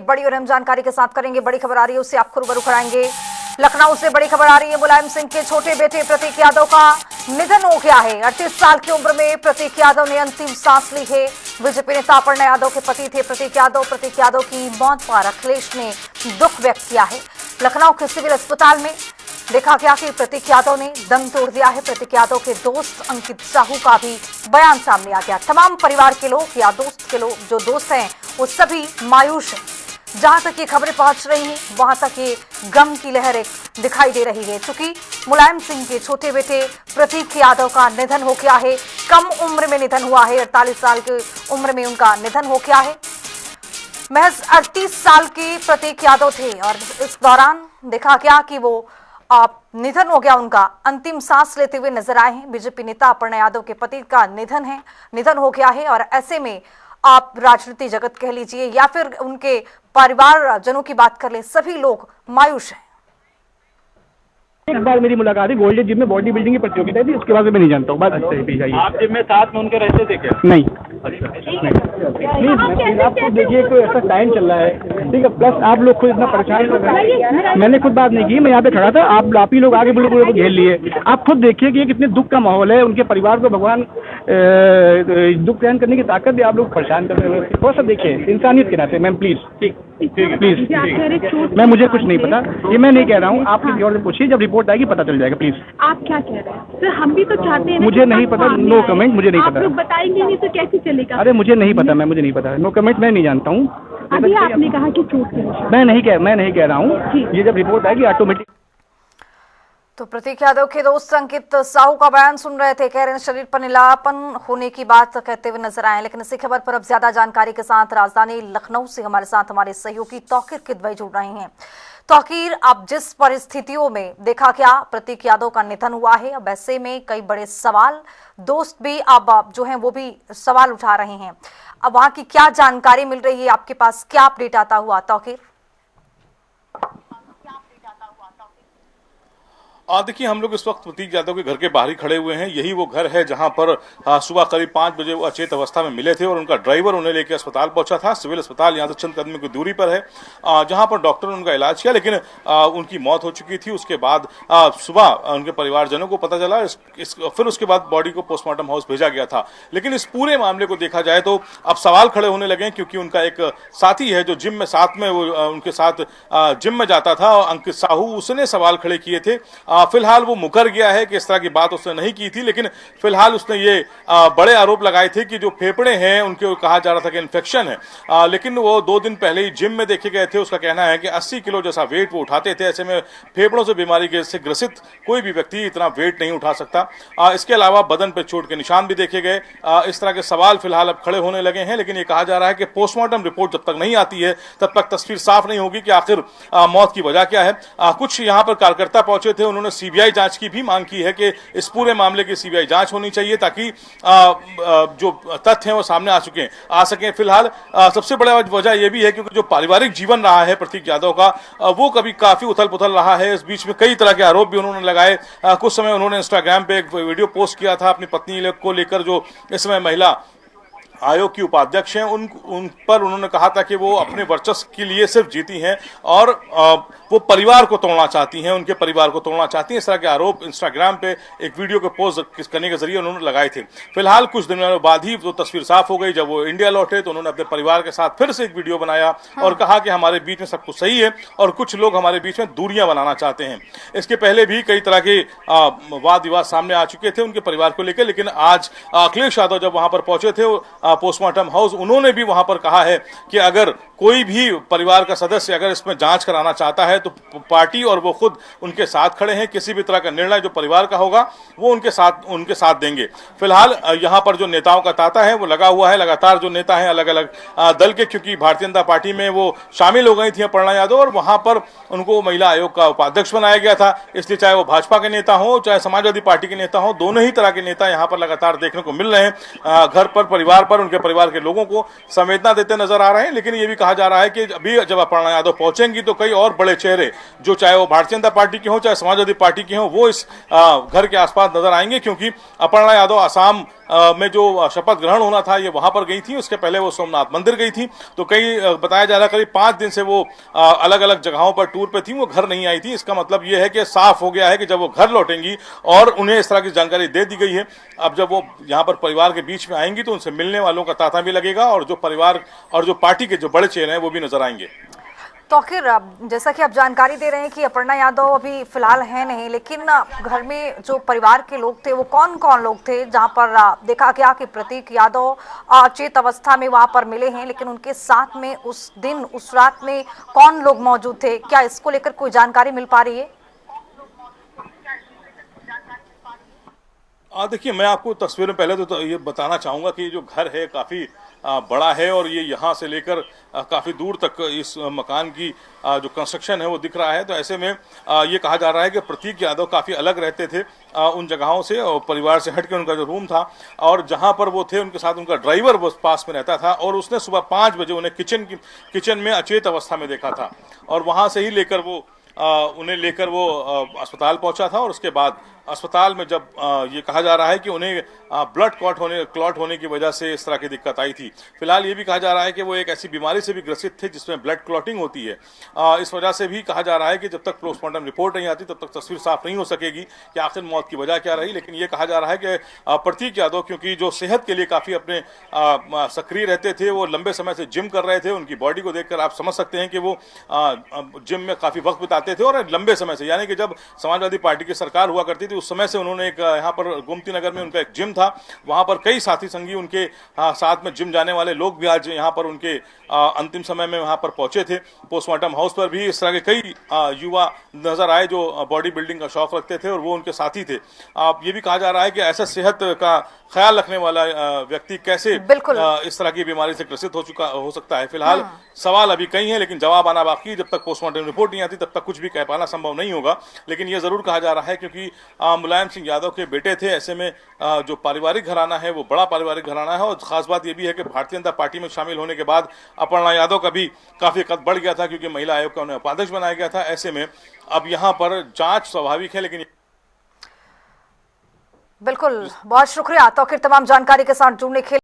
बड़ी और अहम जानकारी के साथ करेंगे, बड़ी खबर आ रही है उससे आपको रूबरू कराएंगे। लखनऊ से बड़ी खबर आ रही है, मुलायम सिंह के छोटे बेटे प्रतीक यादव का निधन हो गया है। 38 साल की उम्र में प्रतीक यादव ने अंतिम सांस ली है। बीजेपी नेता अपर्णा यादव के पति थे प्रतीक यादव की मौत पर अखिलेश ने दुख व्यक्त किया है। लखनऊ के सिविल अस्पताल में देखा गया कि प्रतीक यादव ने दम तोड़ दिया है। प्रतीक यादव के दोस्त अंकित साहू का भी बयान सामने आ गया। तमाम परिवार के लोग या दोस्त के लोग, जो दोस्त हैं वो सभी मायूस हैं। जहां तक ये खबरें पहुंच रही हैं वहां तक ये गम की लहर एक दिखाई दे रही है, क्योंकि मुलायम सिंह के छोटे बेटे प्रतीक यादव का निधन हो गया है। कम उम्र में निधन हुआ है, 48 साल की उम्र में उनका निधन हो गया है। महज 38 साल के प्रतीक यादव थे और इस दौरान देखा गया कि वो निधन हो गया, उनका अंतिम सांस लेते हुए नजर आए हैं। बीजेपी नेता अपर्णा यादव के पति का निधन हो गया है और ऐसे में आप राजनीति जगत कह लीजिए या फिर उनके परिवार जनों की बात कर ले, सभी लोग मायूस हैं। एक बार मेरी मुलाकात है गोल्डन जिम में, बॉडी बिल्डिंग की प्रतियोगिता थी, उसके बाद मैं नहीं जानता हूँ। बात आप जिम में साथ में उनके रहते थे क्या? नहीं। प्लीज आपको देखिए कोई ऐसा टाइम चल रहा है, ठीक है, प्लस आप लोग खुद इतना परेशान कर रहे हैं। मैंने खुद बात नहीं की, मैं यहाँ पे खड़ा था, आप ही लोग आगे पूरे को घेर लिए। आप खुद देखिए कि कितने दुख का माहौल है। उनके परिवार को भगवान दुख सहन करने की ताकत दे, आप लोग परेशान कर रहे हैं। थोड़ा सा देखिए इंसानियत के नाते मैम, प्लीज प्लीज। मैं मुझे कुछ नहीं पता, ये मैं नहीं कह रहा हूँ, आप किसी और से पूछिए, जब रिपोर्ट आएगी पता चल जाएगा। प्लीज आप क्या कह रहे हैं सर? हम भी तो चाहते हैं। मुझे नहीं पता, नो कमेंट, मुझे नहीं पता। आप लोग बताएंगे नहीं तो कैसे चलेगा? अरे मुझे नहीं पता, मुझे नहीं पता, नो कमेंट, मैं नहीं जानता हूँ। अभी आपने कहा कि चोट के निशान। मैं नहीं कह रहा हूँ, ये जब रिपोर्ट आएगी ऑटोमेटिक। तो प्रतीक यादव के दोस्त अंकित साहू का बयान सुन रहे थे, कह रहे हैं शरीर पर नीलापन होने की बात कहते हुए नजर आए। लेकिन इसी खबर पर अब ज्यादा जानकारी के साथ राजधानी लखनऊ से हमारे साथ हमारे सहयोगी तौकीर किदवई जुड़ रहे हैं। तौकीर, अब जिस परिस्थितियों में देखा क्या प्रतीक यादव का निधन हुआ है, अब ऐसे में कई बड़े सवाल, दोस्त भी अब जो हैं वो भी सवाल उठा रहे हैं। अब वहां की क्या जानकारी मिल रही है, आपके पास क्या अपडेट आता हुआ तौकीर? देखिए, हम लोग इस वक्त प्रतीक यादव के घर के बाहर ही खड़े हुए हैं। यही वो घर है जहां पर सुबह करीब 5 बजे वो अचेत अवस्था में मिले थे और उनका ड्राइवर उन्हें लेकर अस्पताल पहुंचा था। सिविल अस्पताल यहां से चंद कदम की दूरी पर है, जहां पर डॉक्टर ने उनका इलाज किया, लेकिन उनकी मौत हो चुकी थी। उसके बाद सुबह उनके परिवारजनों को पता चला, फिर उसके बाद बॉडी को पोस्टमार्टम हाउस भेजा गया था। लेकिन इस पूरे मामले को देखा जाए तो अब सवाल खड़े होने लगे, क्योंकि उनका एक साथी है जो जिम में साथ में वो उनके साथ जिम में जाता था, अंकित साहू, उसने सवाल खड़े किए थे। फिलहाल वो मुकर गया है कि इस तरह की बात उसने नहीं की थी, लेकिन फिलहाल उसने ये बड़े आरोप लगाए थे कि जो फेफड़े हैं उनके कहा जा रहा था कि इन्फेक्शन है। लेकिन वो 2 दिन पहले ही जिम में देखे गए थे। उसका कहना है कि 80 किलो जैसा वेट वो उठाते थे। ऐसे में फेफड़ों से बीमारी से ग्रसित कोई भी व्यक्ति इतना वेट नहीं उठा सकता। इसके अलावा बदन पर चोट के निशान भी देखे गए। इस तरह के सवाल फिलहाल अब खड़े होने लगे हैं, लेकिन ये कहा जा रहा है कि पोस्टमार्टम रिपोर्ट जब तक नहीं आती है तब तक तस्वीर साफ नहीं होगी कि आखिर मौत की वजह क्या है। कुछ यहाँ पर कार्यकर्ता पहुंचे थे, उन्होंने सीबीआई जांच की भी मांग की है कि इस पूरे मामले की सीबीआई जांच होनी चाहिए, ताकि जो तथ्य हैं वो सामने आ सकें। फिलहाल सबसे बड़ा वजह यह भी है क्योंकि जो पारिवारिक जीवन रहा है प्रतीक यादव का, वो कभी काफी उथल पुथल रहा है। इस बीच में कई तरह के आरोप भी उन्होंने लगाए। कुछ समय उन्होंने इंस्टाग्राम पे एक वीडियो पोस्ट किया था अपनी पत्नी को लेकर, जो इस समय महिला आयोग की उपाध्यक्ष हैं। उन पर उन्होंने कहा था कि वो अपने वर्चस्व के लिए सिर्फ जीती हैं और वो परिवार को तोड़ना चाहती हैं, उनके परिवार को तोड़ना चाहती हैं। इस तरह के आरोप इंस्टाग्राम पे एक वीडियो को पोस्ट करने के जरिए उन्होंने लगाए थे। फिलहाल कुछ दिनों बाद ही वो तस्वीर साफ हो गई। जब वो इंडिया लौटे तो उन्होंने अपने परिवार के साथ फिर से एक वीडियो बनाया और कहा कि हमारे बीच में सब कुछ सही है और कुछ लोग हमारे बीच में दूरियां बनाना चाहते हैं। इसके पहले भी कई तरह के वाद विवाद सामने आ चुके थे उनके परिवार को लेकर, लेकिन आज अखिलेश यादव जब वहां पर पहुंचे थे पोस्टमार्टम हाउस, उन्होंने भी वहां पर कहा है कि अगर कोई भी परिवार का सदस्य अगर इसमें जांच कराना चाहता है तो पार्टी और वो खुद उनके साथ खड़े हैं। किसी भी तरह का निर्णय जो परिवार का होगा वो उनके साथ देंगे। फिलहाल यहाँ पर जो नेताओं का तांता है वो लगा हुआ है। लगातार जो नेता हैं अलग अलग दल के, क्योंकि भारतीय जनता पार्टी में वो शामिल हो गई थी अपर्णा यादव और वहां पर उनको महिला आयोग का उपाध्यक्ष बनाया गया था। इसलिए चाहे वो भाजपा के नेता हो चाहे समाजवादी पार्टी के नेता हो, दोनों ही तरह के नेता यहाँ पर लगातार देखने को मिल रहे हैं। घर पर परिवार पर पर उनके परिवार के लोगों को संवेदना देते नजर आ रहे हैं। लेकिन ये भी कहा जा रहा है कि अभी जब अपर्णा यादव पहुंचेंगी तो कई और बड़े चेहरे, जो चाहे वो भारतीय जनता पार्टी के हों चाहे समाजवादी पार्टी के हों, वो इस घर के आसपास नजर आएंगे, क्योंकि अपर्णा यादव आसाम में जो शपथ ग्रहण होना था ये वहां पर गई थी, उसके पहले वो सोमनाथ मंदिर गई थी। तो कई बताया जा रहा है करीब 5 दिन से वो अलग अलग जगहों पर टूर पे थी, वो घर नहीं आई थी। इसका मतलब ये है कि साफ हो गया है कि जब वो घर लौटेंगी और उन्हें इस तरह की जानकारी दे दी गई है, अब जब वो यहाँ पर परिवार के बीच में आएंगी तो उनसे मिलने वालों का तांता भी लगेगा और जो परिवार और जो पार्टी के जो बड़े चेहरे हैं वो भी नजर आएंगे। तो आखिर जैसा कि आप जानकारी दे रहे हैं कि अपर्णा यादव अभी फिलहाल है नहीं, लेकिन घर में जो परिवार के लोग थे वो कौन कौन लोग थे, जहां पर देखा गया कि प्रतीक यादव अचेत अवस्था में वहां पर मिले हैं, लेकिन उनके साथ में उस दिन उस रात में कौन लोग मौजूद थे, क्या इसको लेकर कोई जानकारी मिल पा रही है? देखिए, मैं आपको तस्वीर में पहले तो ये बताना चाहूंगा कि जो घर है काफी बड़ा है और ये यहाँ से लेकर काफी दूर तक इस मकान की जो कंस्ट्रक्शन है वो दिख रहा है। तो ऐसे में ये कहा जा रहा है कि प्रतीक यादव काफी अलग रहते थे उन जगहों से, और परिवार से हटकर उनका जो रूम था और जहां पर वो थे उनके साथ उनका ड्राइवर वो पास में रहता था, और उसने सुबह 5 बजे उन्हें किचन में अचेत अवस्था में देखा था और वहां से ही लेकर वो उन्हें लेकर वो अस्पताल पहुंचा था। और उसके बाद अस्पताल में जब ये कहा जा रहा है कि उन्हें ब्लड क्लॉट होने की वजह से इस तरह की दिक्कत आई थी। फिलहाल ये भी कहा जा रहा है कि वो एक ऐसी बीमारी से भी ग्रसित थे जिसमें ब्लड क्लॉटिंग होती है। इस वजह से भी कहा जा रहा है कि जब तक पोस्टमार्टम रिपोर्ट नहीं आती तब तक तस्वीर साफ नहीं हो सकेगी कि आखिर मौत की वजह क्या रही। लेकिन ये कहा जा रहा है कि प्रतीक यादव क्योंकि जो सेहत के लिए काफी अपने सक्रिय रहते थे, वो लंबे समय से जिम कर रहे थे, उनकी बॉडी को देखकर आप समझ सकते हैं कि वो जिम में काफी वक्त बिताते थे और लंबे समय से, यानी कि जब समाजवादी पार्टी की सरकार हुआ करती थी उस समय से उन्होंने एक यहाँ पर गोमती नगर में उनका एक जिम था, वहां पर कई साथी संगी उनके साथ में जिम जाने वाले लोग भी आज यहाँ पर उनके अंतिम समय में वहां पर पहुंचे थे। पोस्टमार्टम हाउस पर भी इस तरह के कई युवा नजर आए जो बॉडी बिल्डिंग का शौक रखते थे और वो उनके साथी थे। ये भी कहा जा रहा है कि ऐसा सेहत का ख्याल रखने वाला व्यक्ति कैसे इस तरह की बीमारी से ग्रसित हो सकता है। फिलहाल सवाल अभी कई हैं लेकिन जवाब आना बाकी। जब तक पोस्टमार्टम रिपोर्ट नहीं आती तब तक कुछ भी कह पाना संभव नहीं होगा। लेकिन यह जरूर कहा जा रहा है क्योंकि मुलायम सिंह यादव के बेटे थे, ऐसे में जो पारिवारिक घराना है वो बड़ा पारिवारिक घराना है। और खास बात यह भी है कि भारतीय जनता पार्टी में शामिल होने के बाद अपर्णा यादव का भी काफी कद बढ़ गया था क्योंकि महिला आयोग का उन्हें उपाध्यक्ष बनाया गया था। ऐसे में अब यहाँ पर जांच स्वाभाविक है, लेकिन बिल्कुल बहुत शुक्रिया तो तमाम जानकारी के साथ जुड़ने के